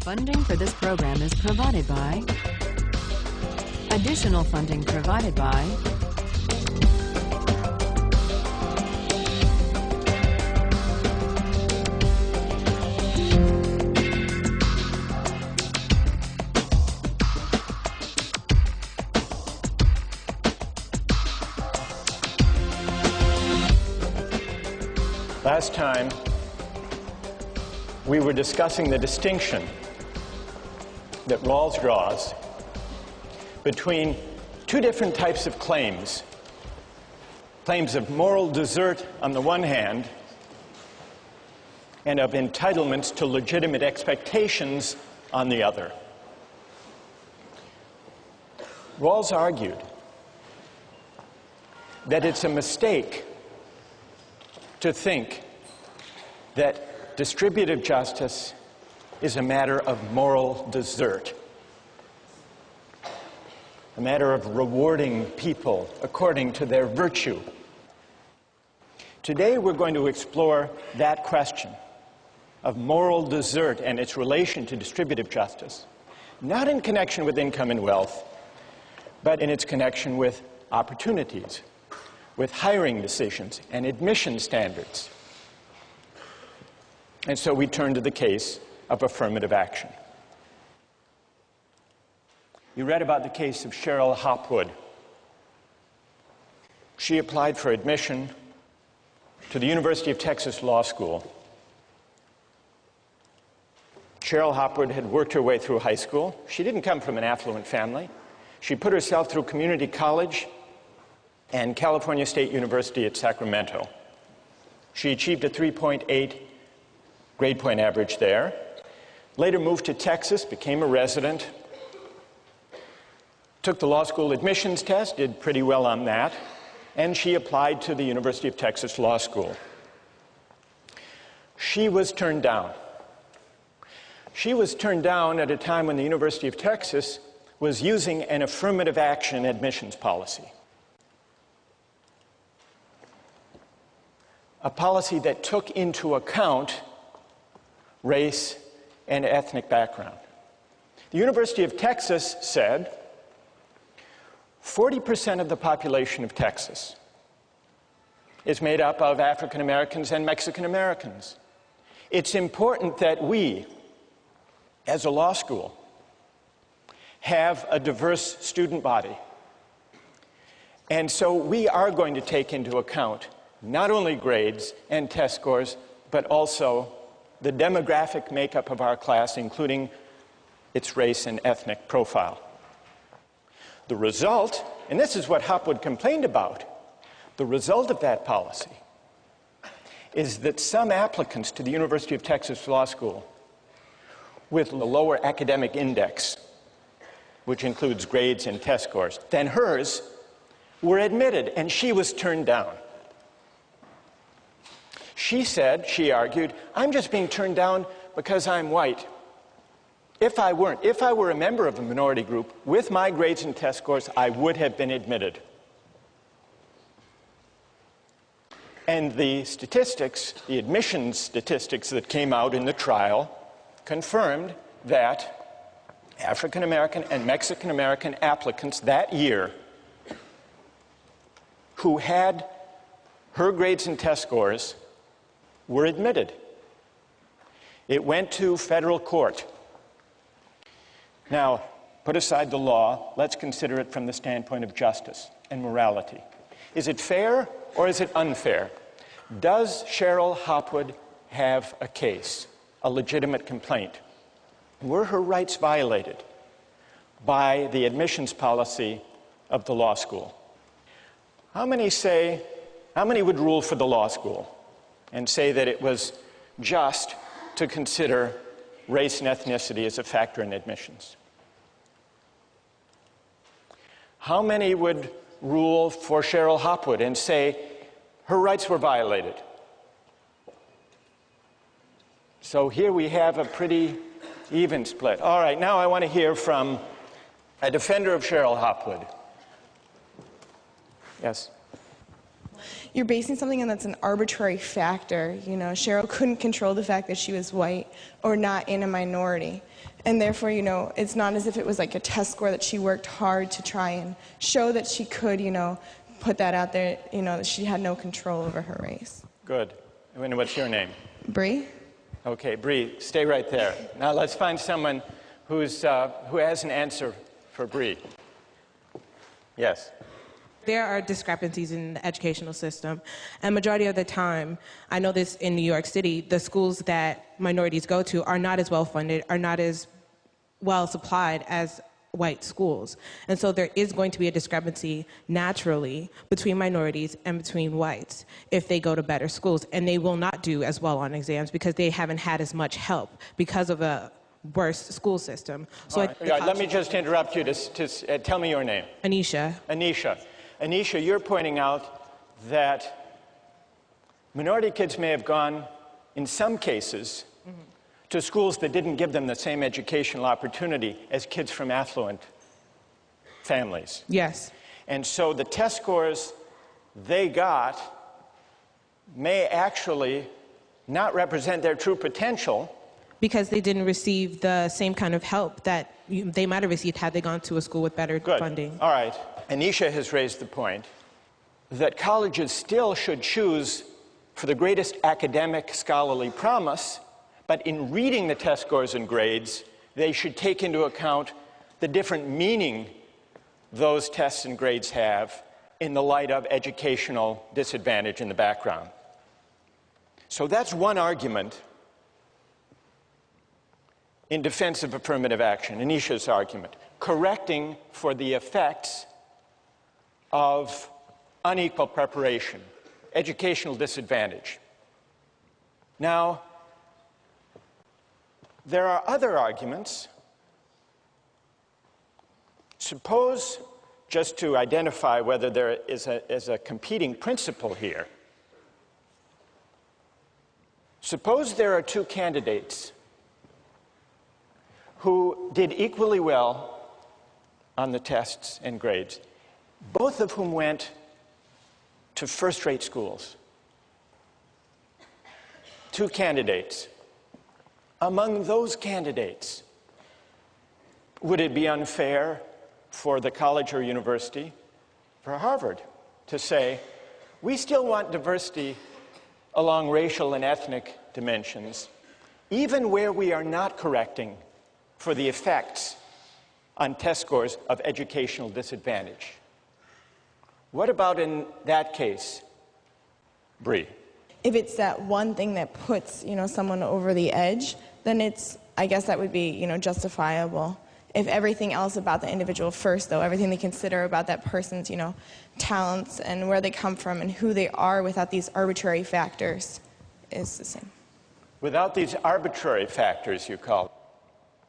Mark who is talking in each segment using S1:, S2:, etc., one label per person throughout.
S1: Funding for this program is provided by. Additional funding provided by.
S2: Last time, we were discussing the distinction that Rawls draws between two different types of claims. Claims of moral desert on the one hand, and of entitlements to legitimate expectations on the other. Rawls argued that it's a mistake to think that distributive justice is a matter of moral desert, a matter of rewarding people according to their virtue. Today we're going to explore that question of moral desert and its relation to distributive justice, not in connection with income and wealth, but in its connection with opportunities, with hiring decisions and admission standards. And so we turn to the case of affirmative action. You read about the case of Cheryl Hopwood. She applied for admission to the University of Texas Law School. Cheryl Hopwood had worked her way through high school. She didn't come from an affluent family. She put herself through community college and California State University at Sacramento. She achieved a 3.8 grade point average there. Later moved to Texas, became a resident, took the law school admissions test, did pretty well on that, and she applied to the University of Texas Law School. She was turned down. She was turned down at a time when the University of Texas was using an affirmative action admissions policy. A policy that took into account race and ethnic background. The University of Texas said 40% of the population of Texas is made up of African Americans and Mexican Americans. It's important that we, as a law school, have a diverse student body. And so we are going to take into account not only grades and test scores, but also the demographic makeup of our class, including its race and ethnic profile. The result, and this is what Hopwood complained about, the result of that policy is that some applicants to the University of Texas Law School with a lower academic index, which includes grades and test scores, than hers, were admitted, and she was turned down. She said, she argued, I'm just being turned down because I'm white. If I were a member of a minority group with my grades and test scores, I would have been admitted. And the statistics, the admissions statistics that came out in the trial confirmed that African American and Mexican American applicants that year who had her grades and test scores were admitted. It went to federal court. Now, put aside the law, let's consider it from the standpoint of justice and morality. Is it fair or is it unfair? Does Cheryl Hopwood have a case, a legitimate complaint? Were her rights violated by the admissions policy of the law school? How many would rule for the law school and say that it was just to consider race and ethnicity as a factor in admissions? How many would rule for Cheryl Hopwood and say her rights were violated? So here we have a pretty even split. All right, now I want to hear from a defender of Cheryl Hopwood. Yes?
S3: you're basing something on that's an arbitrary factor. You know, Cheryl couldn't control the fact that she was white or not in a minority. And therefore, you know, it's not as if it was like a test score that she worked hard to try and show that she could, you know, put that out there, you know, that she had no control over her race.
S2: Good. And what's your name?
S3: Bree?
S2: Okay, Bree, stay right there. Now let's find someone who has an answer for Bree. Yes.
S4: There are discrepancies in the educational system, and majority of the time, I know this in New York City, the schools that minorities go to are not as well funded, are not as well supplied as white schools. And so there is going to be a discrepancy naturally between minorities and between whites if they go to better schools, and they will not do as well on exams because they haven't had as much help because of a worse school system. So
S2: let me just interrupt you to tell me your name.
S4: Anisha.
S2: Anisha. Anisha, you're pointing out that minority kids may have gone, in some cases, to schools that didn't give them the same educational opportunity as kids from affluent families.
S4: Yes.
S2: And so the test scores they got may actually not represent their true potential.
S4: Because they didn't receive the same kind of help that they might have received had they gone to a school with better funding.
S2: All right. Anisha has raised the point that colleges still should choose for the greatest academic scholarly promise, but in reading the test scores and grades, they should take into account the different meaning those tests and grades have in the light of educational disadvantage in the background. So that's one argument in defense of affirmative action, Anisha's argument, correcting for the effects of unequal preparation, educational disadvantage. Now, there are other arguments. Suppose, just to identify whether there is a competing principle here, suppose there are two candidates who did equally well on the tests and grades, both of whom went to first-rate schools. Two candidates. Among those candidates, would it be unfair for the college or university, for Harvard, to say, we still want diversity along racial and ethnic dimensions, even where we are not correcting for the effects on test scores of educational disadvantage? What about in that case, Bree?
S3: If it's that one thing that puts, you know, someone over the edge, then I guess that would be, you know, justifiable. If everything else about the individual first, though, everything they consider about that person's, you know, talents and where they come from and who they are without these arbitrary factors is the same.
S2: Without these arbitrary factors, you call it.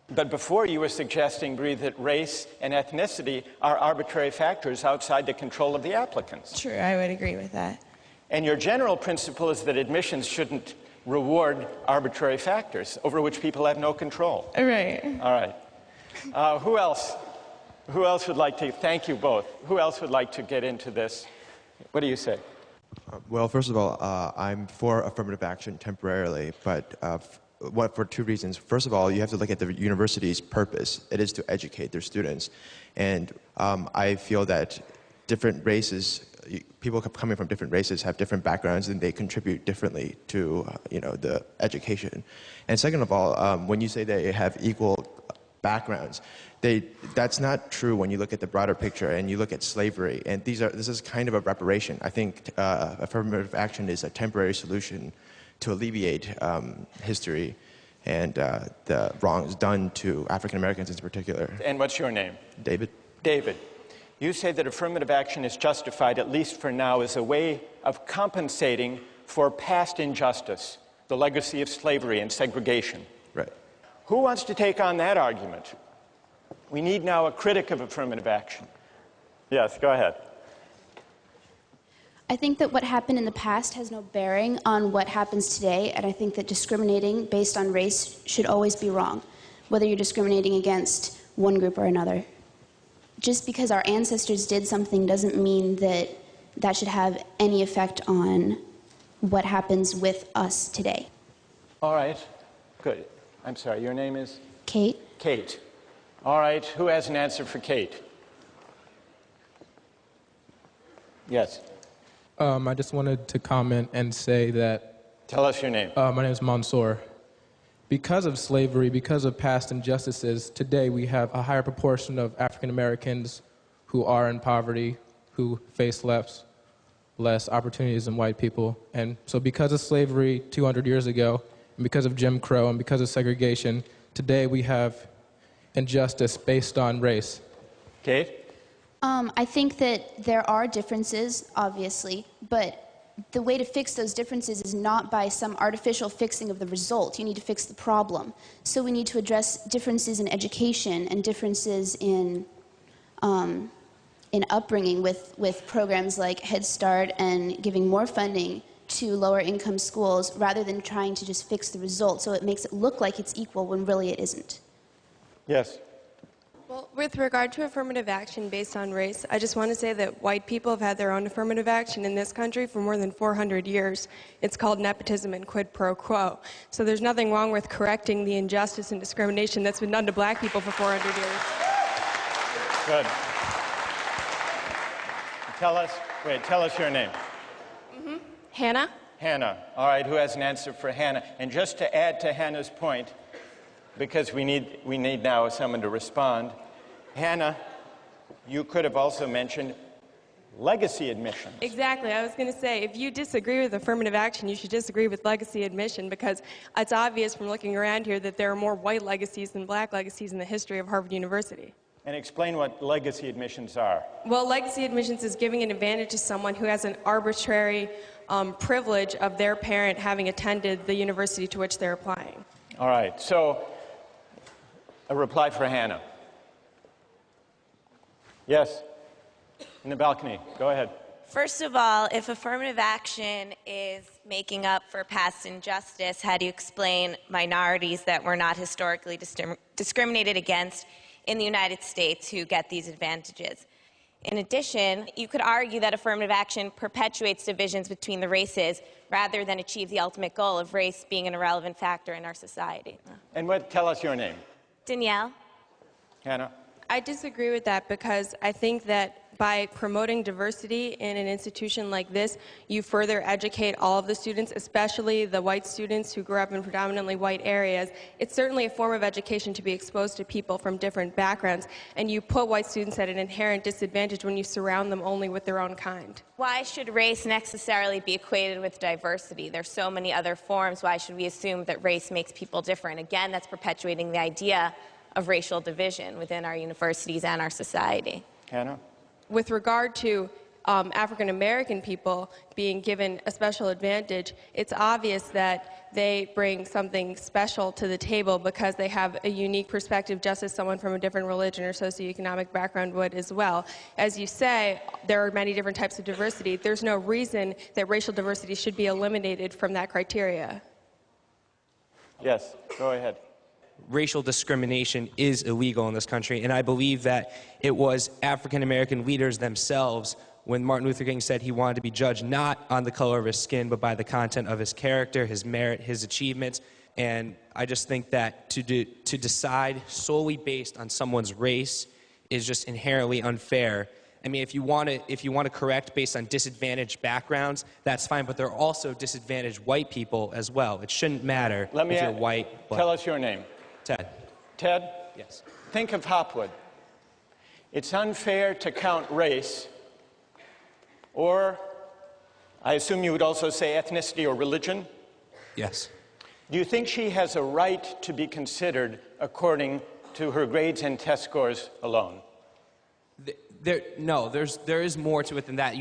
S2: But before you were suggesting, Bree, that race and ethnicity are arbitrary factors outside the control of the applicants.
S3: True, I would agree with that.
S2: And your general principle is that admissions shouldn't reward arbitrary factors over which people have no control.
S3: Right.
S2: All right. Who else? Who else would like to? Thank you both. Who else would like to get into this? What do you say?
S5: Well, first of all, I'm for affirmative action temporarily, but for two reasons. First of all, you have to look at the university's purpose. It is to educate their students. And I feel that different races, people coming from different races have different backgrounds and they contribute differently to the education. And second of all, when you say they have equal backgrounds, that's not true when you look at the broader picture and you look at slavery. And this is kind of a reparation. I think affirmative action is a temporary solution to alleviate history and the wrongs done to African Americans in particular.
S2: And what's your name?
S5: David.
S2: David, you say that affirmative action is justified, at least for now, as a way of compensating for past injustice, the legacy of slavery and segregation.
S5: Right.
S2: Who wants to take on that argument? We need now a critic of affirmative action. Yes, go ahead.
S6: I think that what happened in the past has no bearing on what happens today, and I think that discriminating based on race should always be wrong, whether you're discriminating against one group or another. Just because our ancestors did something doesn't mean that that should have any effect on what happens with us today.
S2: All right, good. I'm sorry, your name is?
S6: Kate?
S2: Kate. All right, who has an answer for Kate? Yes.
S7: I just wanted to comment and say that...
S2: Tell us your name.
S7: My name is Mansour. Because of slavery, because of past injustices, today we have a higher proportion of African Americans who are in poverty, who face less opportunities than white people. And so because of slavery 200 years ago, and because of Jim Crow, and because of segregation, today we have injustice based on race.
S2: Kate?
S6: I think that there are differences, obviously, but the way to fix those differences is not by some artificial fixing of the result. You need to fix the problem. So we need to address differences in education and differences in upbringing with programs like Head Start and giving more funding to lower income schools rather than trying to just fix the result so it makes it look like it's equal when really it isn't.
S2: Yes.
S8: Well, with regard to affirmative action based on race, I just want to say that white people have had their own affirmative action in this country for more than 400 years. It's called nepotism and quid pro quo. So there's nothing wrong with correcting the injustice and discrimination that's been done to black people for 400 years.
S2: Good. Tell us your name.
S8: Hannah?
S2: Hannah. All right, who has an answer for Hannah? And just to add to Hannah's point, because we need now someone to respond. Hannah, you could have also mentioned legacy admissions.
S8: Exactly. I was going to say, if you disagree with affirmative action, you should disagree with legacy admission, because it's obvious from looking around here that there are more white legacies than black legacies in the history of Harvard University.
S2: And explain what legacy admissions are.
S8: Well, legacy admissions is giving an advantage to someone who has an arbitrary privilege of their parent having attended the university to which they're applying.
S2: All right, so a reply for Hannah. Yes, in the balcony, go ahead.
S9: First of all, if affirmative action is making up for past injustice, how do you explain minorities that were not historically discriminated against in the United States who get these advantages? In addition, you could argue that affirmative action perpetuates divisions between the races rather than achieve the ultimate goal of race being an irrelevant factor in our society.
S2: And tell us your name.
S9: Danielle?
S2: Hannah?
S8: I disagree with that, because I think that by promoting diversity in an institution like this, you further educate all of the students, especially the white students who grew up in predominantly white areas. It's certainly a form of education to be exposed to people from different backgrounds, and you put white students at an inherent disadvantage when you surround them only with their own kind.
S9: Why should race necessarily be equated with diversity? There's so many other forms. Why should we assume that race makes people different? Again, that's perpetuating the idea of racial division within our universities and our society.
S2: Hannah?
S8: With regard to African American people being given a special advantage, it's obvious that they bring something special to the table because they have a unique perspective, just as someone from a different religion or socioeconomic background would as well. As you say, there are many different types of diversity. There's no reason that racial diversity should be eliminated from that criteria.
S2: Yes, go ahead.
S10: Racial discrimination is illegal in this country, and I believe that it was African American leaders themselves, when Martin Luther King said he wanted to be judged not on the color of his skin, but by the content of his character, his merit, his achievements. And I just think that to decide solely based on someone's race is just inherently unfair. I mean, if you want to correct based on disadvantaged backgrounds, that's fine, but there are also disadvantaged white people as well. It shouldn't matter if you're white.
S2: Tell us your name.
S10: Ted.
S2: Ted?
S10: Yes.
S2: Think of Hopwood. It's unfair to count race, or I assume you would also say ethnicity or religion?
S10: Yes.
S2: Do you think she has a right to be considered according to her grades and test scores alone?
S10: No, there is more to it than that.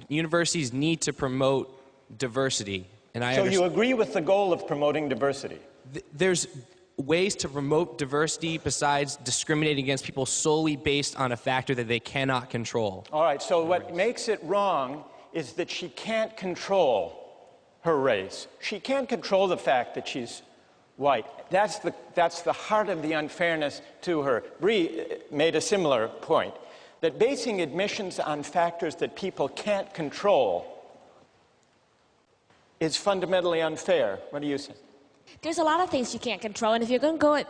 S10: Universities need to promote diversity. And
S2: So you agree with the goal of promoting diversity?
S10: There's ways to promote diversity besides discriminating against people solely based on a factor that they cannot control.
S2: All right, so what makes it wrong is that she can't control her race. She can't control the fact that she's white. That's the heart of the unfairness to her. Bree made a similar point. that basing admissions on factors that people can't control is fundamentally unfair. What do you say?
S11: There's a lot of things you can't control, and if you're going to go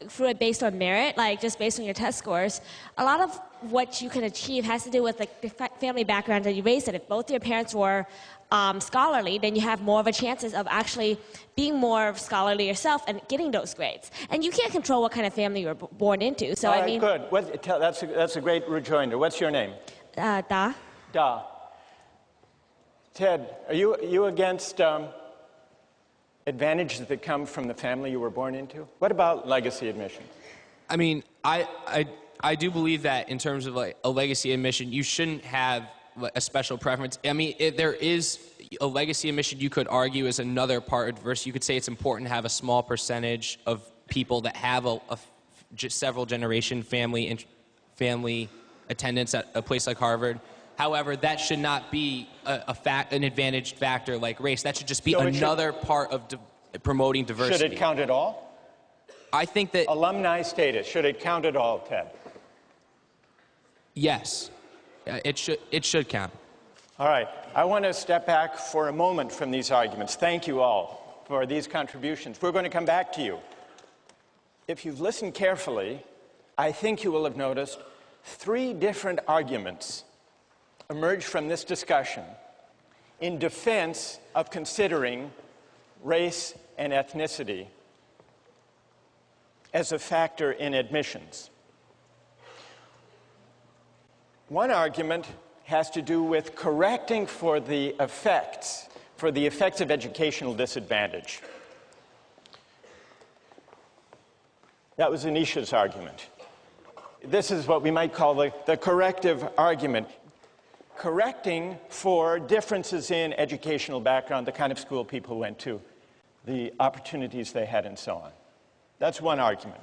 S11: through it based on merit, like just based on your test scores, a lot of what you can achieve has to do with like the family background that you raised in. If both your parents were scholarly, then you have more of a chances of actually being more scholarly yourself and getting those grades. And you can't control what kind of family you were born into. So
S2: All
S11: I
S2: right,
S11: mean,
S2: good. That's a great rejoinder. What's your name?
S11: Da.
S2: Da. Ted, are you against advantages that come from the family you were born into? What about legacy admission?
S10: I mean, I do believe that in terms of like a legacy admission, you shouldn't have a special preference. I mean, if there is a legacy admission, you could argue is another part of diversity. You could say it's important to have a small percentage of people that have just several generation family attendance at a place like Harvard. However, that should not be an advantaged factor like race. That should just be another part of promoting diversity.
S2: Should it count at all?
S10: I think that
S2: alumni status, should it count at all, Ted?
S10: Yes, it should count.
S2: All right, I want to step back for a moment from these arguments. Thank you all for these contributions. We're going to come back to you. If you've listened carefully, I think you will have noticed 3 different arguments emerge from this discussion in defense of considering race and ethnicity as a factor in admissions. One argument has to do with correcting for the effects of educational disadvantage. That was Anisha's argument. This is what we might call the corrective argument. Correcting for differences in educational background, the kind of school people went to, the opportunities they had, and so on. That's one argument.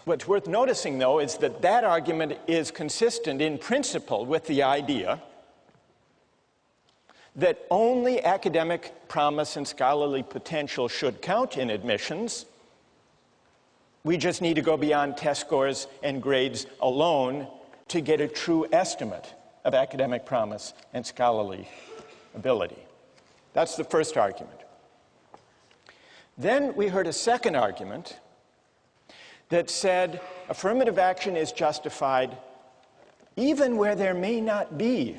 S2: What's worth noticing, though, is that that argument is consistent in principle with the idea that only academic promise and scholarly potential should count in admissions. We just need to go beyond test scores and grades alone to get a true estimate of academic promise and scholarly ability. That's the first argument. Then we heard a second argument that said affirmative action is justified even where there may not be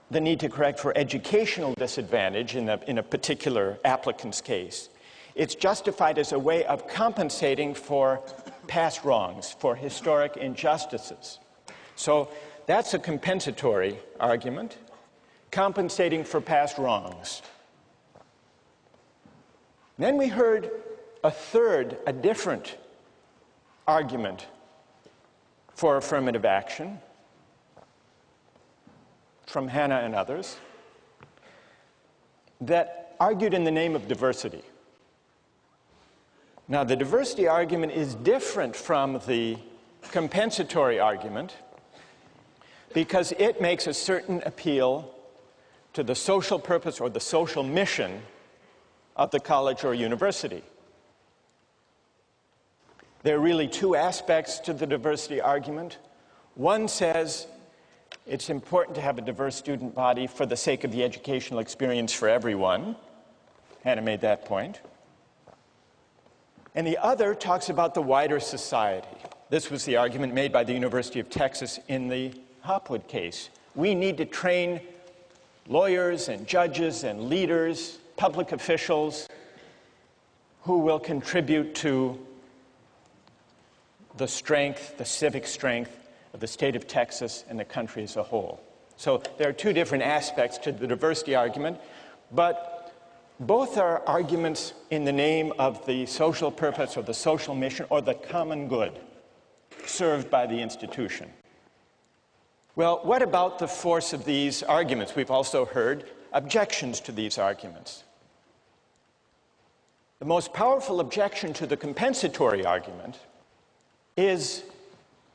S2: the need to correct for educational disadvantage in a particular applicant's case. It's justified as a way of compensating for past wrongs, for historic injustices. So that's a compensatory argument, compensating for past wrongs. Then we heard a different argument for affirmative action from Hannah and others that argued in the name of diversity. Now, the diversity argument is different from the compensatory argument because it makes a certain appeal to the social purpose or the social mission of the college or university. There are really 2 aspects to the diversity argument. One says it's important to have a diverse student body for the sake of the educational experience for everyone. Hannah made that point. And the other talks about the wider society. This was the argument made by the University of Texas in the Hopwood case. We need to train lawyers and judges and leaders, public officials, who will contribute to the strength, the civic strength of the state of Texas and the country as a whole. So there are 2 different aspects to the diversity argument, but both are arguments in the name of the social purpose or the social mission or the common good served by the institution. Well, what about the force of these arguments? We've also heard objections to these arguments. The most powerful objection to the compensatory argument is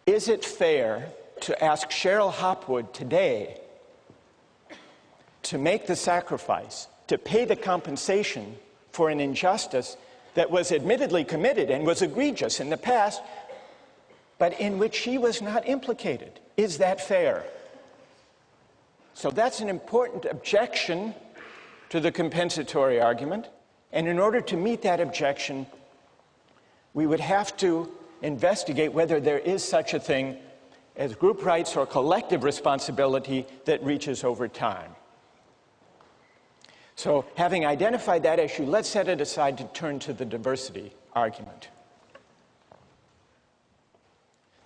S2: it fair to ask Cheryl Hopwood today to make the sacrifice, to pay the compensation for an injustice that was admittedly committed and was egregious in the past, but in which she was not implicated. Is that fair? So that's an important objection to the compensatory argument. And in order to meet that objection, we would have to investigate whether there is such a thing as group rights or collective responsibility that reaches over time. So having identified that issue, let's set it aside to turn to the diversity argument.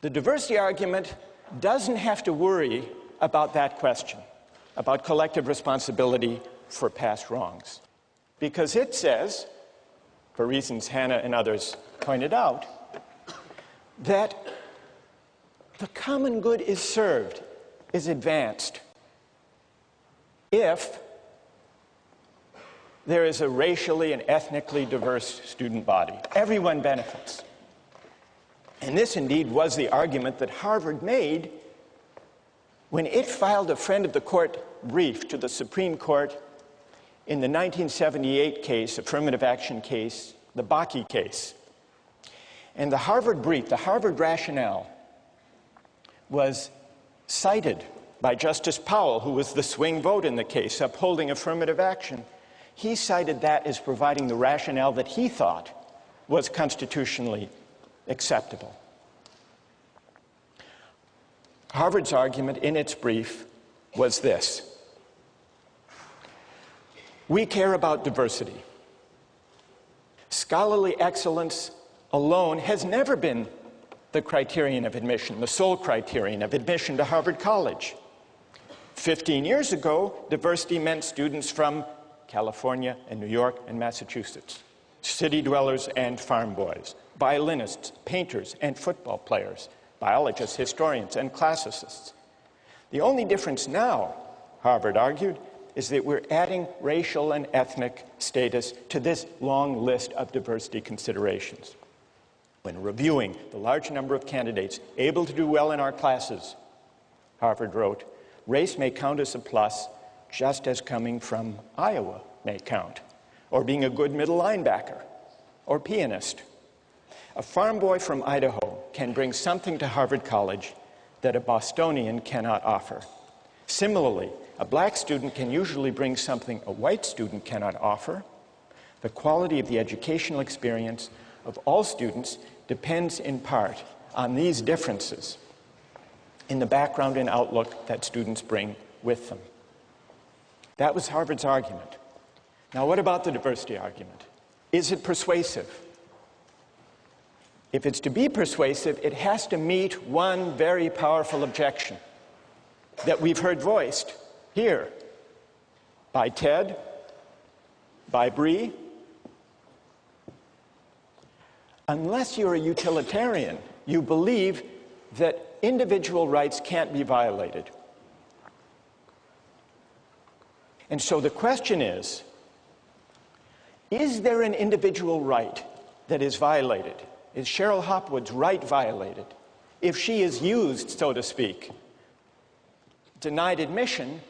S2: The diversity argument doesn't have to worry about that question, about collective responsibility for past wrongs, because it says, for reasons Hannah and others pointed out, that the common good is served, is advanced, if there is a racially and ethnically diverse student body. Everyone benefits. And this indeed was the argument that Harvard made when it filed a friend of the court brief to the Supreme Court in the 1978 case, affirmative action case, the Bakke case. And the Harvard brief, the Harvard rationale, was cited by Justice Powell, who was the swing vote in the case, upholding affirmative action. He cited that as providing the rationale that he thought was constitutionally acceptable. Harvard's argument in its brief was this: we care about diversity. Scholarly excellence alone has never been the criterion of admission, the sole criterion of admission to Harvard College. 15 years ago, diversity meant students from California and New York and Massachusetts, city dwellers and farm boys, violinists, painters and football players, biologists, historians and classicists. The only difference now, Harvard argued, is that we're adding racial and ethnic status to this long list of diversity considerations. When reviewing the large number of candidates able to do well in our classes, Harvard wrote, race may count as a plus just as coming from Iowa may count, or being a good middle linebacker, or pianist. A farm boy from Idaho can bring something to Harvard College that a Bostonian cannot offer. Similarly, a black student can usually bring something a white student cannot offer. The quality of the educational experience of all students depends in part on these differences in the background and outlook that students bring with them. That was Harvard's argument. Now, what about the diversity argument? Is it persuasive? If it's to be persuasive, it has to meet one very powerful objection that we've heard voiced here by Ted, by Bree. Unless you're a utilitarian, you believe that individual rights can't be violated. And so the question is there an individual right that is violated? Is Cheryl Hopwood's right violated? If she is used, so to speak, denied admission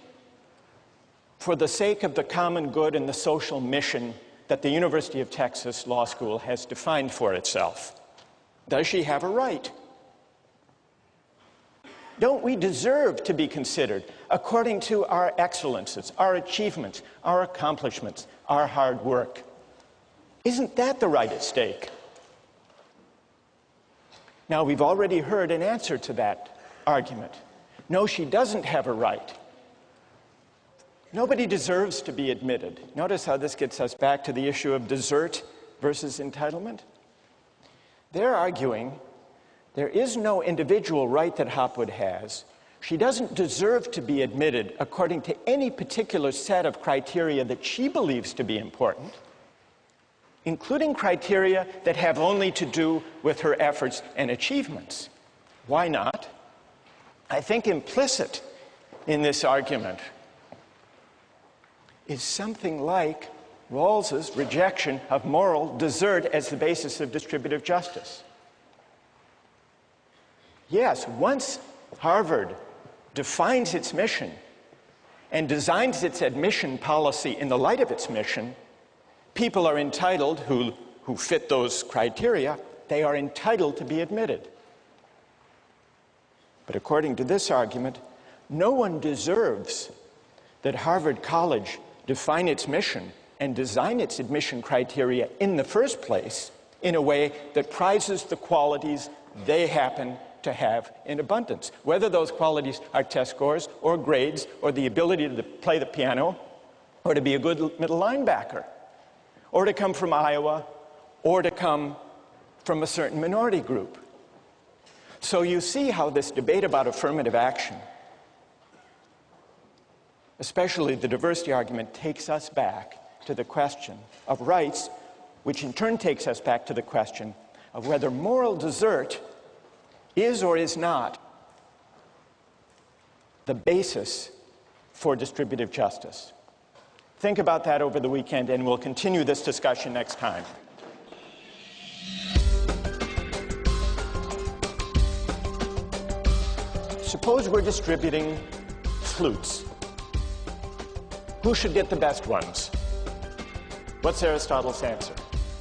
S2: for the sake of the common good and the social mission that the University of Texas Law School has defined for itself. Does she have a right? Don't we deserve to be considered according to our excellences, our achievements, our accomplishments, our hard work? Isn't that the right at stake? Now, we've already heard an answer to that argument. No, she doesn't have a right. Nobody deserves to be admitted. Notice how this gets us back to the issue of desert versus entitlement. They're arguing there is no individual right that Hopwood has. She doesn't deserve to be admitted according to any particular set of criteria that she believes to be important, including criteria that have only to do with her efforts and achievements. Why not? I think implicit in this argument is something like Rawls's rejection of moral desert as the basis of distributive justice. Yes, once Harvard defines its mission and designs its admission policy in the light of its mission, people are entitled, who fit those criteria, they are entitled to be admitted. But according to this argument, no one deserves that Harvard College define its mission and design its admission criteria in the first place in a way that prizes the qualities they happen to have in abundance. Whether those qualities are test scores or grades or the ability to play the piano or to be a good middle linebacker or to come from Iowa or to come from a certain minority group. So you see how this debate about affirmative action, especially the diversity argument, takes us back to the question of rights, which in turn takes us back to the question of whether moral desert is or is not the basis for distributive justice. Think about that over the weekend, and we'll continue this discussion next time. Suppose we're distributing flutes. Who should get the best ones? What's Aristotle's answer?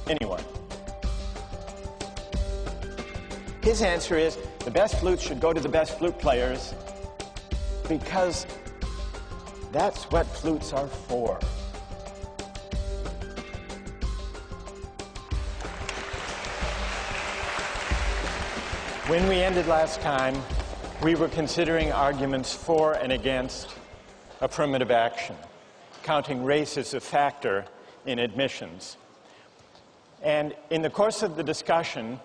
S2: Anyone? His answer is the best flutes should go to the best flute players because that's what flutes are for. When we ended last time, we were considering arguments for and against affirmative action, counting race as a factor in admissions. And in the course of the discussion,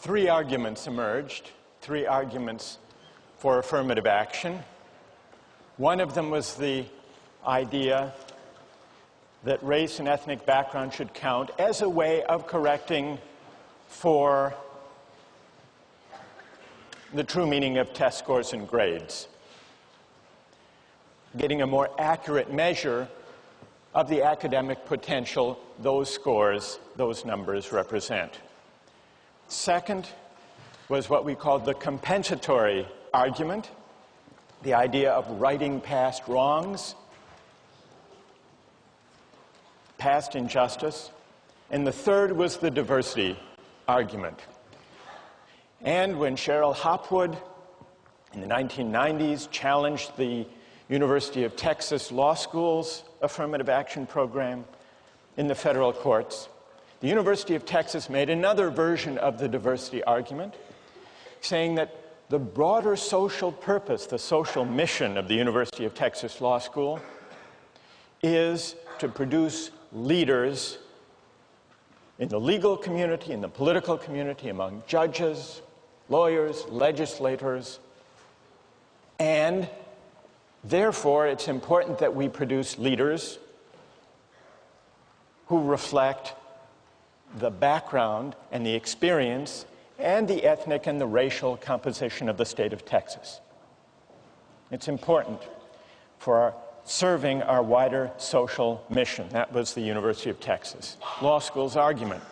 S2: three arguments emerged, three arguments for affirmative action. One of them was the idea that race and ethnic background should count as a way of correcting for the true meaning of test scores and grades, getting a more accurate measure of the academic potential those scores, those numbers represent. Second was what we called the compensatory argument, the idea of righting past wrongs, past injustice. And the third was the diversity argument. And when Cheryl Hopwood in the 1990s challenged the University of Texas Law School's affirmative action program in the federal courts, the University of Texas made another version of the diversity argument, saying that the broader social purpose, the social mission of the University of Texas Law School is to produce leaders in the legal community, in the political community, among judges, lawyers, legislators, and therefore it's important that we produce leaders who reflect the background and the experience and the ethnic and the racial composition of the state of Texas. It's important for serving our wider social mission. That was the University of Texas Law School's argument.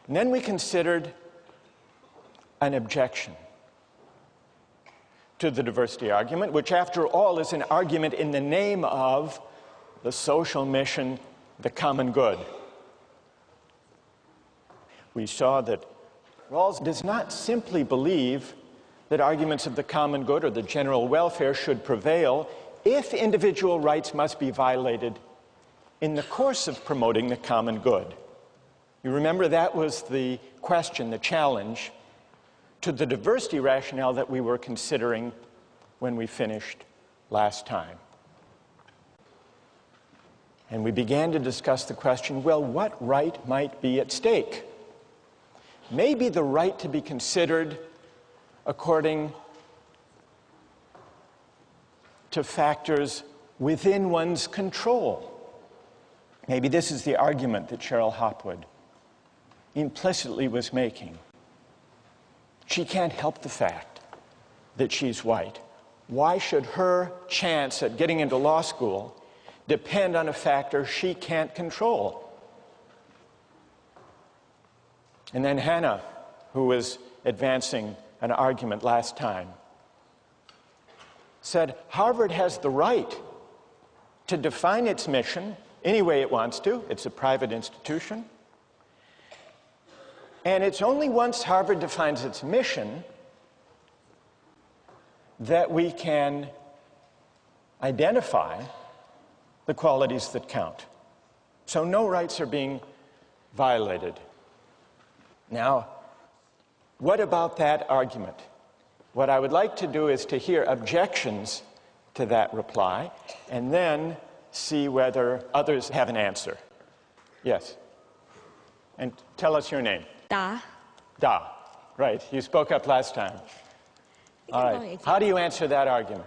S2: And then we considered an objection to the diversity argument, which after all is an argument in the name of the social mission, the common good. We saw that Rawls does not simply believe that arguments of the common good or the general welfare should prevail if individual rights must be violated in the course of promoting the common good. You remember that was the question, the challenge to the diversity rationale that we were considering when we finished last time. And we began to discuss the question, well, what right might be at stake? Maybe the right to be considered according to factors within one's control. Maybe this is the argument that Cheryl Hopwood implicitly was making. She can't help the fact that she's white. Why should her chance at getting into law school depend on a factor she can't control? And then Hannah, who was advancing an argument last time, said Harvard has the right to define its mission any way it wants to. It's a private institution. And it's only once Harvard defines its mission that we can identify the qualities that count. So no rights are being violated. Now, what about that argument? What I would like to do is to hear objections to that reply, and then see whether others have an answer. Yes. And tell us your name.
S11: Da.
S2: Da. Right. You spoke up last time. All right. How do you answer that argument?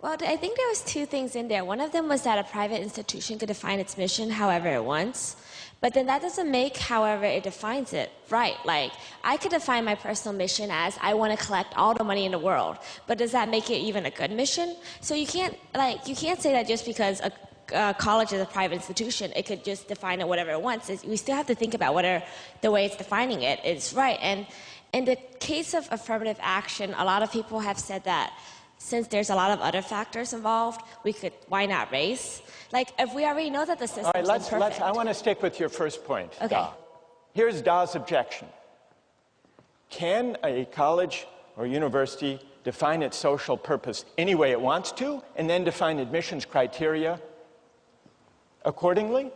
S11: Well, I think there was two things in there. One of them was that a private institution could define its mission however it wants, but then that doesn't make however it defines it right. Like, I could define my personal mission as I want to collect all the money in the world, but does that make it even a good mission? So you can't say that just because a college is a private institution, it could just define it whatever it wants. We still have to think about whether the way it's defining it is right. And in the case of affirmative action, a lot of people have said that since there's a lot of other factors involved, why not race? Like, if we already know that the system is imperfect.
S2: I want to stick with your first point,
S11: okay.
S2: Da. Here's Da's objection. Can a college or university define its social purpose any way it wants to, and then define admissions criteria accordingly?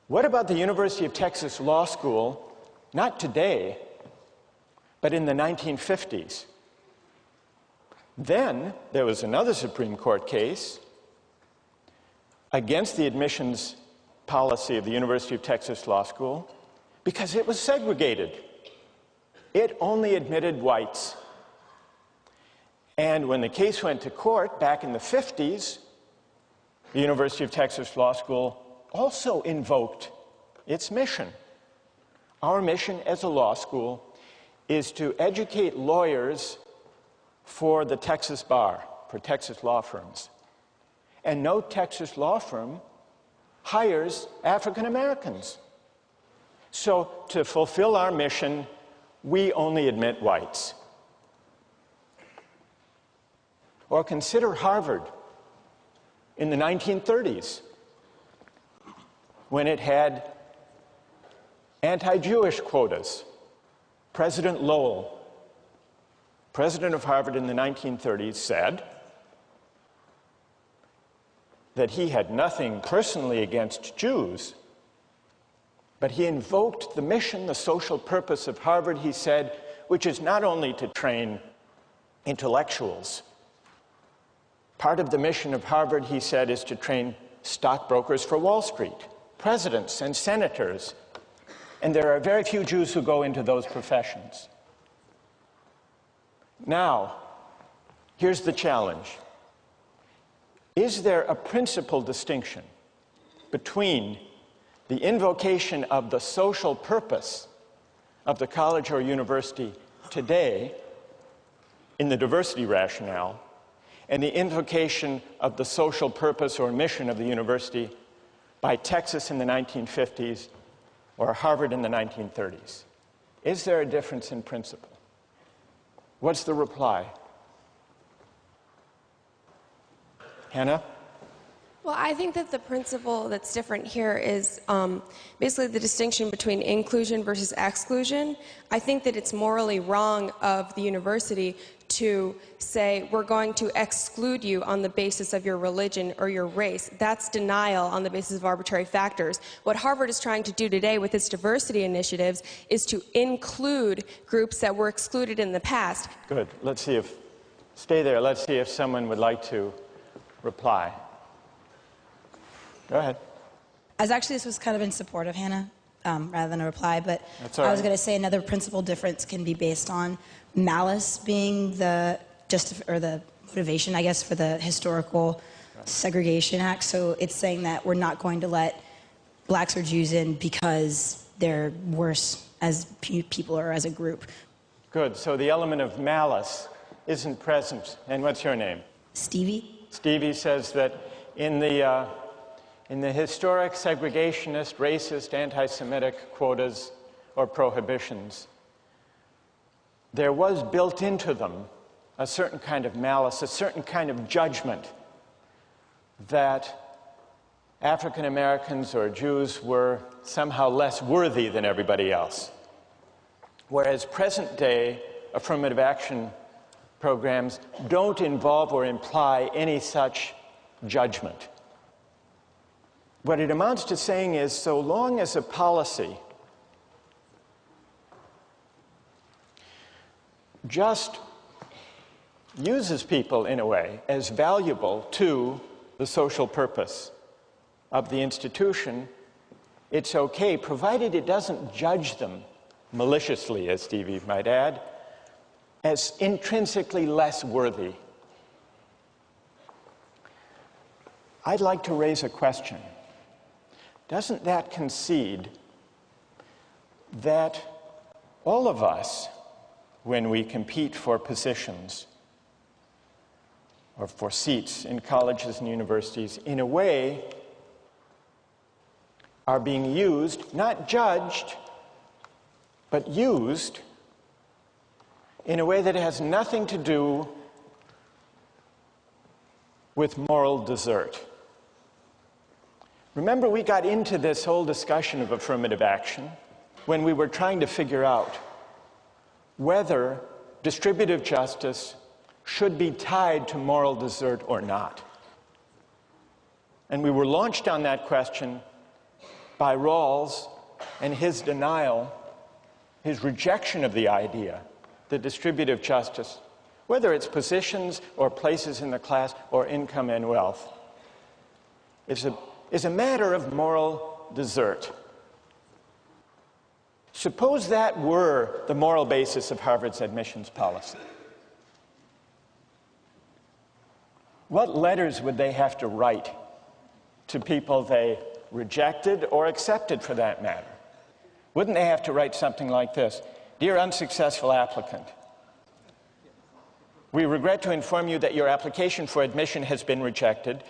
S2: What about the University of Texas Law School, not today, but in the 1950s? Then there was another Supreme Court case against the admissions policy of the University of Texas Law School because it was segregated. It only admitted whites. And when the case went to court back in the 50s, the University of Texas Law School also invoked its mission. Our mission as a law school is to educate lawyers for the Texas bar, for Texas law firms. And no Texas law firm hires African Americans. So to fulfill our mission, we only admit whites. Or consider Harvard in the 1930s, when it had anti-Jewish quotas. President Lowell, president of Harvard in the 1930s, said that he had nothing personally against Jews, but he invoked the mission, the social purpose of Harvard, he said, which is not only to train intellectuals. Part of the mission of Harvard, he said, is to train stockbrokers for Wall Street, presidents and senators. And there are very few Jews who go into those professions. Now, here's the challenge. Is there a principal distinction between the invocation of the social purpose of the college or university today in the diversity rationale and the invocation of the social purpose or mission of the university by Texas in the 1950s or Harvard in the 1930s? Is there a difference in principle? What's the reply? Hannah?
S8: Well, I think that the principle that's different here is basically the distinction between inclusion versus exclusion. I think that it's morally wrong of the university to say, we're going to exclude you on the basis of your religion or your race. That's denial on the basis of arbitrary factors. What Harvard is trying to do today with its diversity initiatives is to include groups that were excluded in the past.
S2: Good. Stay there. Let's see if someone would like to reply. Go ahead.
S12: This was kind of in support of Hannah rather than a reply, but
S2: I
S12: was going to say another principal difference can be based on malice being the motivation, I guess, for the historical segregation act. So it's saying that we're not going to let blacks or Jews in because they're worse as people or as a group.
S2: Good. So the element of malice isn't present. And what's your name?
S12: Stevie.
S2: Stevie says that in the historic segregationist, racist, anti-Semitic quotas or prohibitions, there was built into them a certain kind of malice, a certain kind of judgment that African Americans or Jews were somehow less worthy than everybody else. Whereas present-day affirmative action programs don't involve or imply any such judgment. What it amounts to saying is, so long as a policy just uses people in a way as valuable to the social purpose of the institution, it's okay, provided it doesn't judge them maliciously, as Stevie might add, as intrinsically less worthy. I'd like to raise a question. Doesn't that concede that all of us, when we compete for positions or for seats in colleges and universities, in a way are being used, not judged, but used in a way that has nothing to do with moral desert? Remember, we got into this whole discussion of affirmative action when we were trying to figure out whether distributive justice should be tied to moral desert or not. And we were launched on that question by Rawls and his denial, his rejection of the idea that distributive justice, whether it's positions or places in the class or income and wealth, is a matter of moral desert. Suppose that were the moral basis of Harvard's admissions policy. What letters would they have to write to people they rejected or accepted, for that matter? Wouldn't they have to write something like this? Dear unsuccessful applicant, we regret to inform you that your application for admission has been rejected.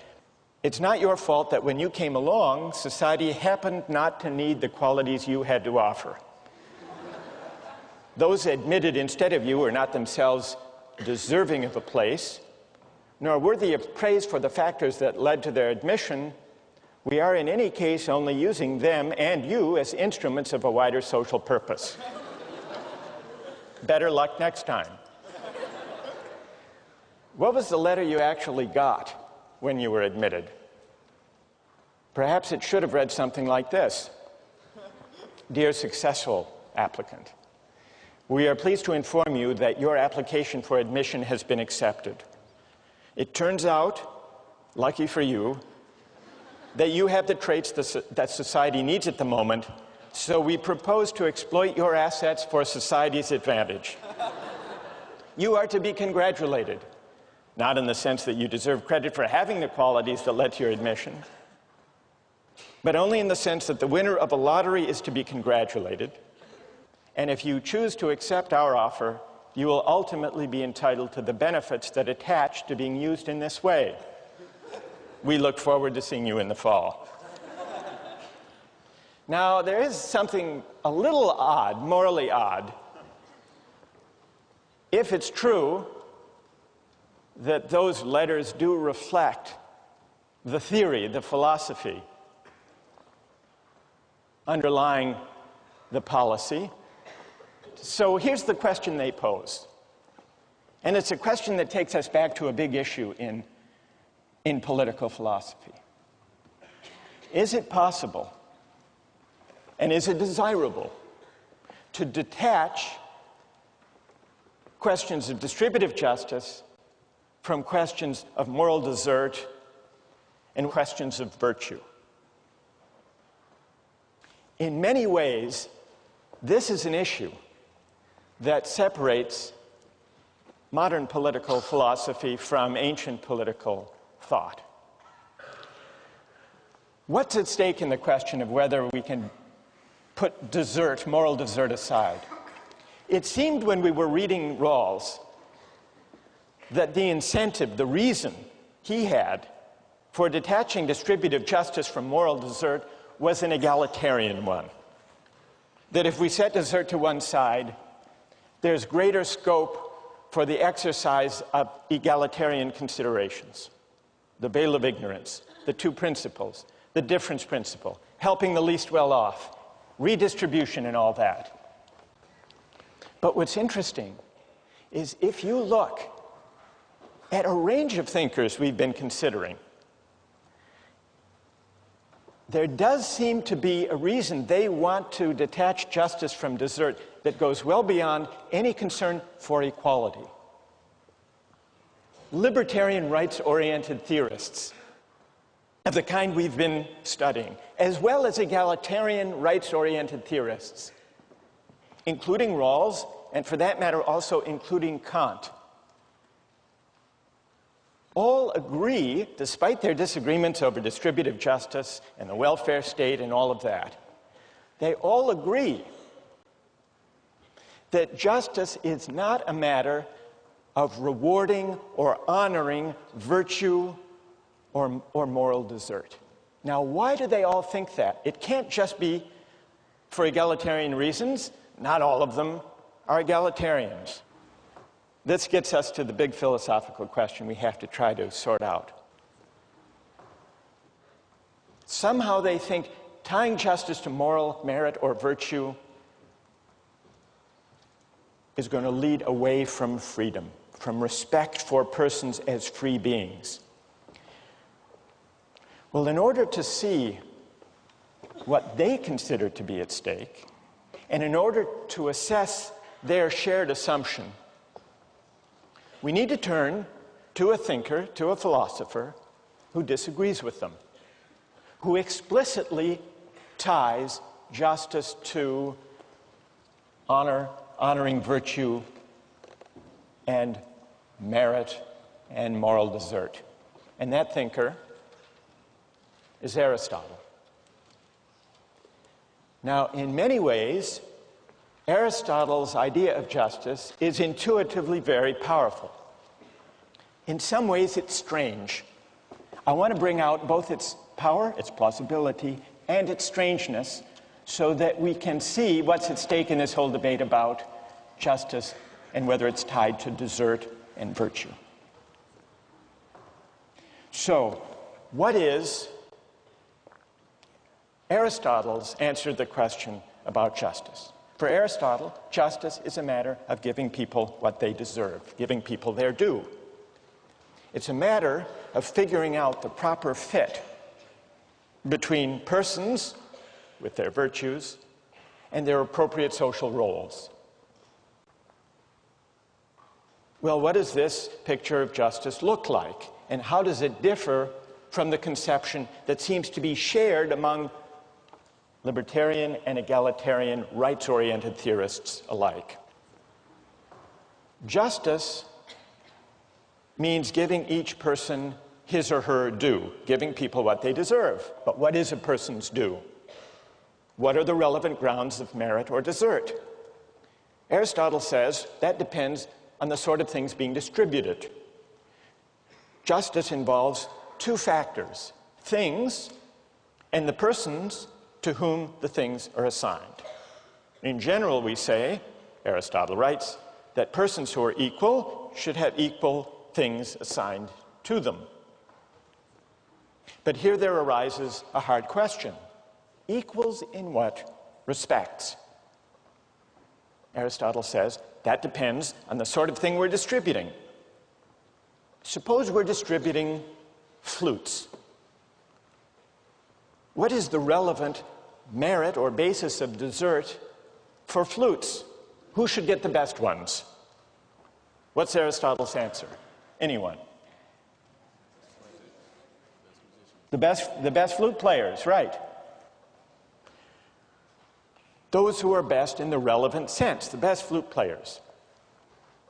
S2: It's not your fault that when you came along, society happened not to need the qualities you had to offer. Those admitted instead of you are not themselves deserving of a place, nor worthy of praise for the factors that led to their admission. We are in any case only using them and you as instruments of a wider social purpose. Better luck next time. What was the letter you actually got when you were admitted? Perhaps it should have read something like this. Dear successful applicant, we are pleased to inform you that your application for admission has been accepted. It turns out, lucky for you, that you have the traits that society needs at the moment, so we propose to exploit your assets for society's advantage. You are to be congratulated, not in the sense that you deserve credit for having the qualities that led to your admission, but only in the sense that the winner of a lottery is to be congratulated, and if you choose to accept our offer, you will ultimately be entitled to the benefits that attach to being used in this way. We look forward to seeing you in the fall. Now, there is something a little odd, morally odd, if it's true that those letters do reflect the theory, the philosophy underlying the policy. So here's the question they pose. And it's a question that takes us back to a big issue in political philosophy. Is it possible, and is it desirable, to detach questions of distributive justice from questions of moral desert and questions of virtue? In many ways, this is an issue that separates modern political philosophy from ancient political thought. What's at stake in the question of whether we can put desert, moral desert aside? It seemed when we were reading Rawls that the incentive, the reason he had for detaching distributive justice from moral desert was an egalitarian one. That if we set desert to one side, there's greater scope for the exercise of egalitarian considerations. The veil of ignorance, the two principles, the difference principle, helping the least well off, redistribution and all that. But what's interesting is if you look at a range of thinkers we've been considering, there does seem to be a reason they want to detach justice from desert that goes well beyond any concern for equality. Libertarian rights-oriented theorists of the kind we've been studying, as well as egalitarian rights-oriented theorists, including Rawls, and for that matter also including Kant, all agree, despite their disagreements over distributive justice and the welfare state and all of that, they all agree that justice is not a matter of rewarding or honoring virtue or moral desert. Now, why do they all think that? It can't just be for egalitarian reasons. Not all of them are egalitarians. This gets us to the big philosophical question we have to try to sort out. Somehow they think tying justice to moral merit or virtue is going to lead away from freedom, from respect for persons as free beings. Well, in order to see what they consider to be at stake, and in order to assess their shared assumption, we need to turn to a thinker, to a philosopher, who disagrees with them, who explicitly ties justice to honoring virtue and merit and moral desert. And that thinker is Aristotle. Now, in many ways, Aristotle's idea of justice is intuitively very powerful. In some ways, it's strange. I want to bring out both its power, its plausibility, and its strangeness so that we can see what's at stake in this whole debate about justice and whether it's tied to desert and virtue. So, what is Aristotle's answer to the question about justice? For Aristotle, justice is a matter of giving people what they deserve, giving people their due. It's a matter of figuring out the proper fit between persons with their virtues and their appropriate social roles. Well, what does this picture of justice look like? And how does it differ from the conception that seems to be shared among libertarian and egalitarian rights-oriented theorists alike? Justice means giving each person his or her due, giving people what they deserve. But what is a person's due? What are the relevant grounds of merit or desert? Aristotle says that depends on the sort of things being distributed. Justice involves two factors: things and the persons to whom the things are assigned. In general, we say, Aristotle writes, that persons who are equal should have equal things assigned to them. But here there arises a hard question. Equals in what respects? Aristotle says that depends on the sort of thing we're distributing. Suppose we're distributing flutes. What is the relevant merit or basis of desert for flutes? Who should get the best ones? What's Aristotle's answer? Anyone? The best flute players, right. Those who are best in the relevant sense, the best flute players.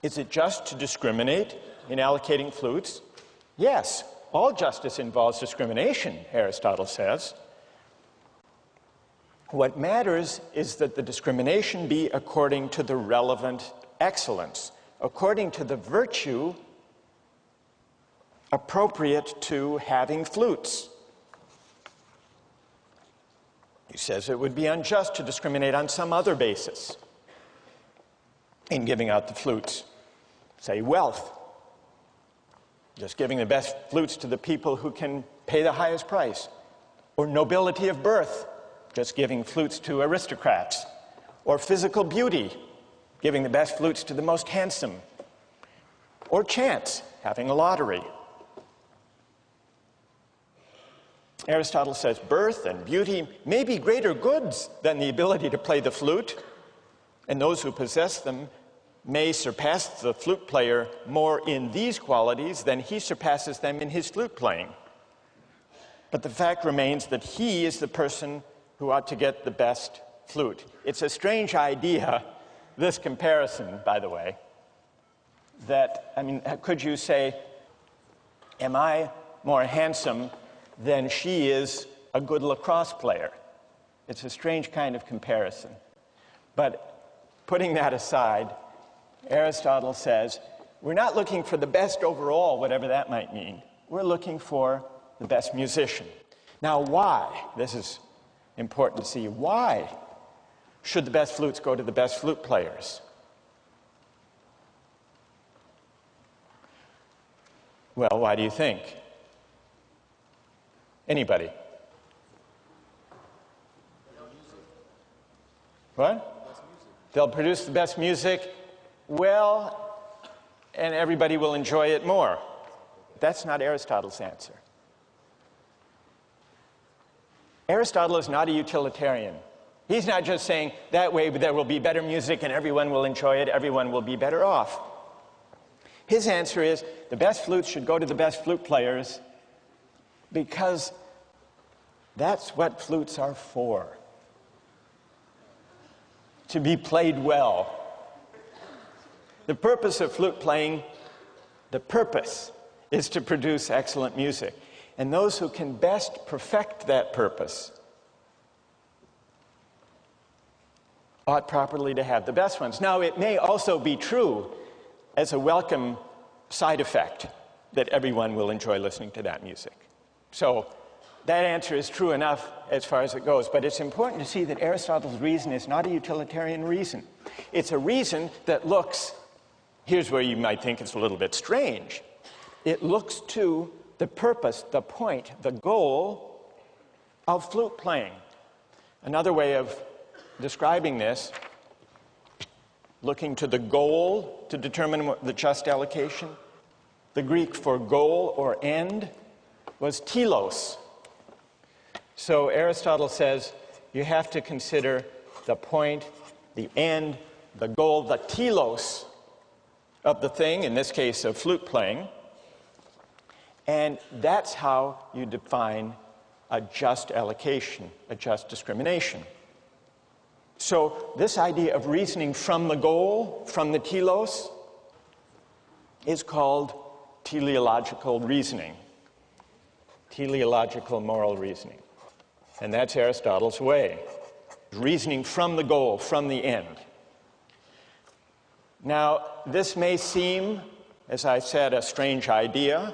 S2: Is it just to discriminate in allocating flutes? Yes, all justice involves discrimination, Aristotle says. What matters is that the discrimination be according to the relevant excellence, according to the virtue appropriate to having flutes. He says it would be unjust to discriminate on some other basis in giving out the flutes. Say wealth. Just giving the best flutes to the people who can pay the highest price. or nobility of birth, just giving flutes to aristocrats, or physical beauty, giving the best flutes to the most handsome, or chance, having a lottery. Aristotle says birth and beauty may be greater goods than the ability to play the flute, and those who possess them may surpass the flute player more in these qualities than he surpasses them in his flute playing. But the fact remains that he is the person who ought to get the best flute. It's a strange idea, this comparison, by the way, that, could you say, am I more handsome than she is a good lacrosse player? It's a strange kind of comparison. But putting that aside, Aristotle says, we're not looking for the best overall, whatever that might mean. We're looking for the best musician. Now, why? This is important to see. Why should the best flutes go to the best flute players? Well, why do you think? Anybody? What? They'll produce the best music. Well, and everybody will enjoy it more. That's not Aristotle's answer. Aristotle is not a utilitarian. He's not just saying that way there will be better music and everyone will enjoy it, everyone will be better off. His answer is the best flutes should go to the best flute players because that's what flutes are for. To be played well. The purpose of flute playing, the purpose is to produce excellent music. And those who can best perfect that purpose ought properly to have the best ones. Now, it may also be true as a welcome side effect that everyone will enjoy listening to that music. So that answer is true enough as far as it goes, but it's important to see that Aristotle's reason is not a utilitarian reason. It's a reason that looks, here's where you might think it's a little bit strange, it looks to the purpose, the point, the goal of flute playing. Another way of describing this, looking to the goal to determine the just allocation. The Greek for goal or end was telos. So Aristotle says you have to consider the point, the end, the goal, the telos of the thing, in this case of flute playing. And that's how you define a just allocation, a just discrimination. So this idea of reasoning from the goal, from the telos, is called teleological reasoning, teleological moral reasoning. And that's Aristotle's way, reasoning from the goal, from the end. Now, this may seem, as I said, a strange idea,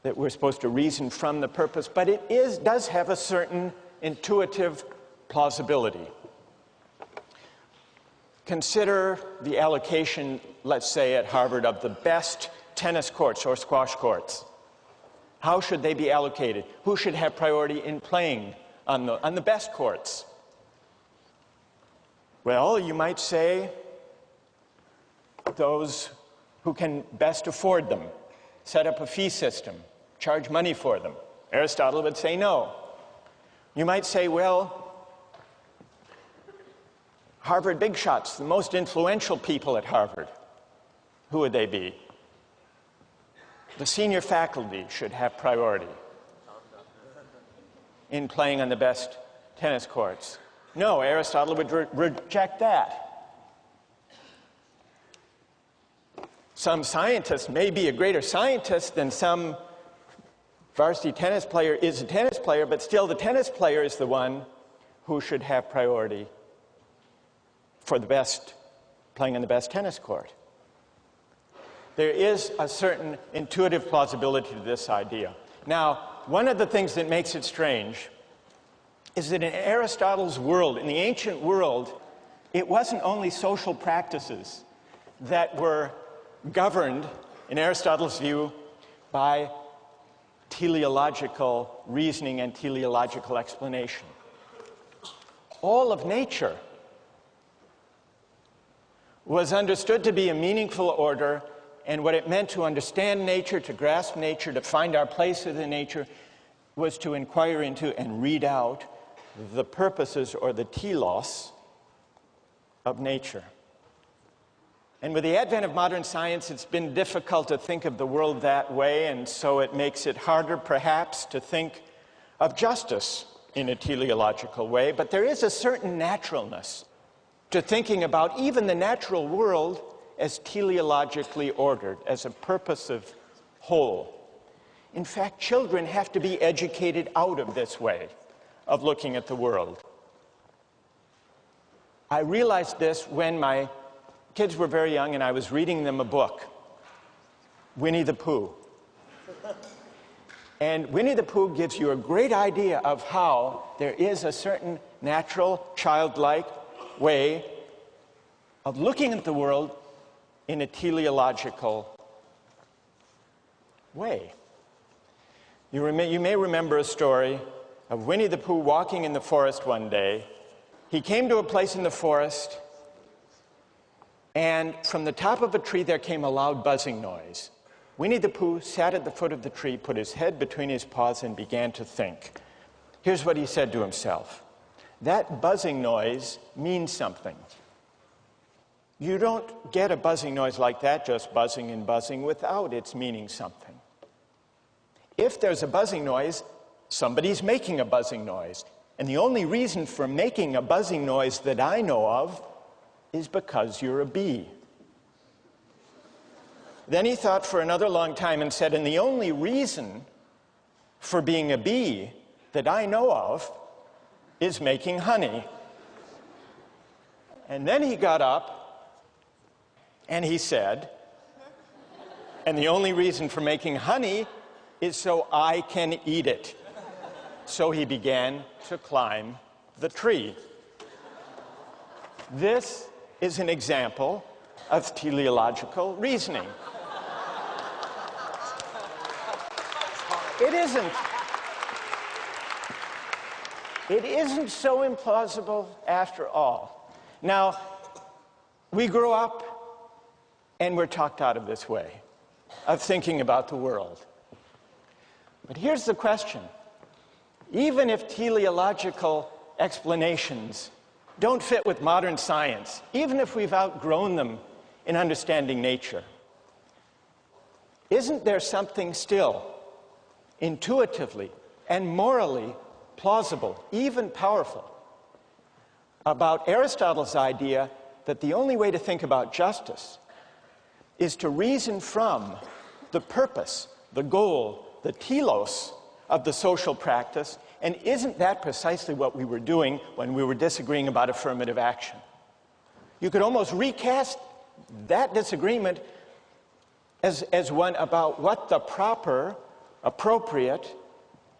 S2: that we're supposed to reason from the purpose, but it does have a certain intuitive plausibility. Consider the allocation, let's say at Harvard, of the best tennis courts or squash courts. How should they be allocated? Who should have priority in playing on the best courts? Well, you might say those who can best afford them. Set up a fee system, charge money for them. Aristotle would say no. You might say, well, Harvard big shots, the most influential people at Harvard. Who would they be? The senior faculty should have priority in playing on the best tennis courts. No, Aristotle would reject that. Some scientist may be a greater scientist than some varsity tennis player is a tennis player, but still the tennis player is the one who should have priority for the best, playing on the best tennis court. There is a certain intuitive plausibility to this idea. Now, one of the things that makes it strange is that in Aristotle's world, in the ancient world, it wasn't only social practices that were governed, in Aristotle's view, by teleological reasoning and teleological explanation. All of nature was understood to be a meaningful order, and what it meant to understand nature, to grasp nature, to find our place within nature, was to inquire into and read out the purposes or the telos of nature. And with the advent of modern science, it's been difficult to think of the world that way, and so it makes it harder, perhaps, to think of justice in a teleological way. But there is a certain naturalness to thinking about even the natural world as teleologically ordered, as a purposive whole. In fact, children have to be educated out of this way of looking at the world. I realized this when my kids were very young and I was reading them a book, Winnie the Pooh. And Winnie the Pooh gives you a great idea of how there is a certain natural, childlike way of looking at the world in a teleological way. You may remember a story of Winnie the Pooh walking in the forest one day. He came to a place in the forest, and from the top of a tree there came a loud buzzing noise. Winnie the Pooh sat at the foot of the tree, put his head between his paws, and began to think. Here's what he said to himself. That buzzing noise means something. You don't get a buzzing noise like that, just buzzing and buzzing, without its meaning something. If there's a buzzing noise, somebody's making a buzzing noise. And the only reason for making a buzzing noise that I know of is because you're a bee. Then he thought for another long time and said, and the only reason for being a bee that I know of is making honey. And then he got up and he said, and the only reason for making honey is so I can eat it. So he began to climb the tree. This is an example of teleological reasoning. It isn't so implausible after all. Now, we grow up and we're talked out of this way of thinking about the world. But here's the question. Even if teleological explanations don't fit with modern science, even if we've outgrown them in understanding nature, isn't there something still intuitively and morally plausible, even powerful, about Aristotle's idea that the only way to think about justice is to reason from the purpose, the goal, the telos of the social practice? And isn't that precisely what we were doing when we were disagreeing about affirmative action? You could almost recast that disagreement as one about what the proper, appropriate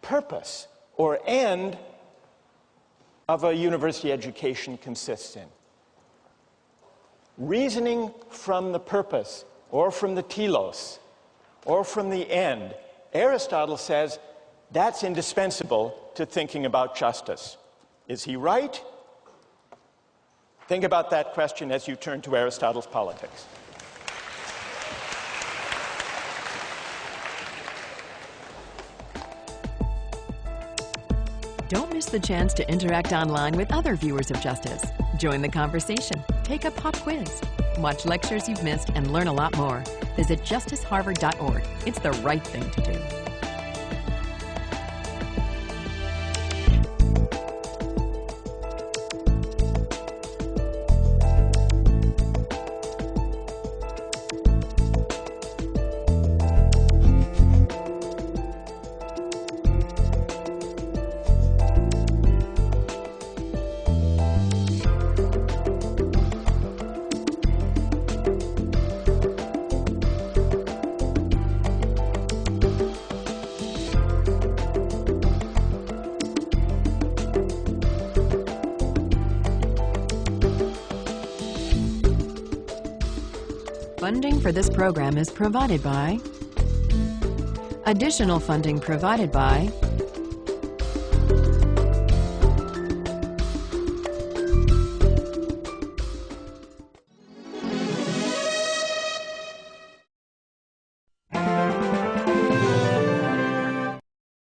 S2: purpose or end of a university education consists in. Reasoning from the purpose or from the telos or from the end, Aristotle says that's indispensable to thinking about justice. Is he right? Think about that question as you turn to Aristotle's Politics.
S1: Don't miss the chance to interact online with other viewers of Justice. Join the conversation, take a pop quiz, watch lectures you've missed, and learn a lot more. Visit justiceharvard.org. It's the right thing to do. Funding for this program is provided by Additional funding provided by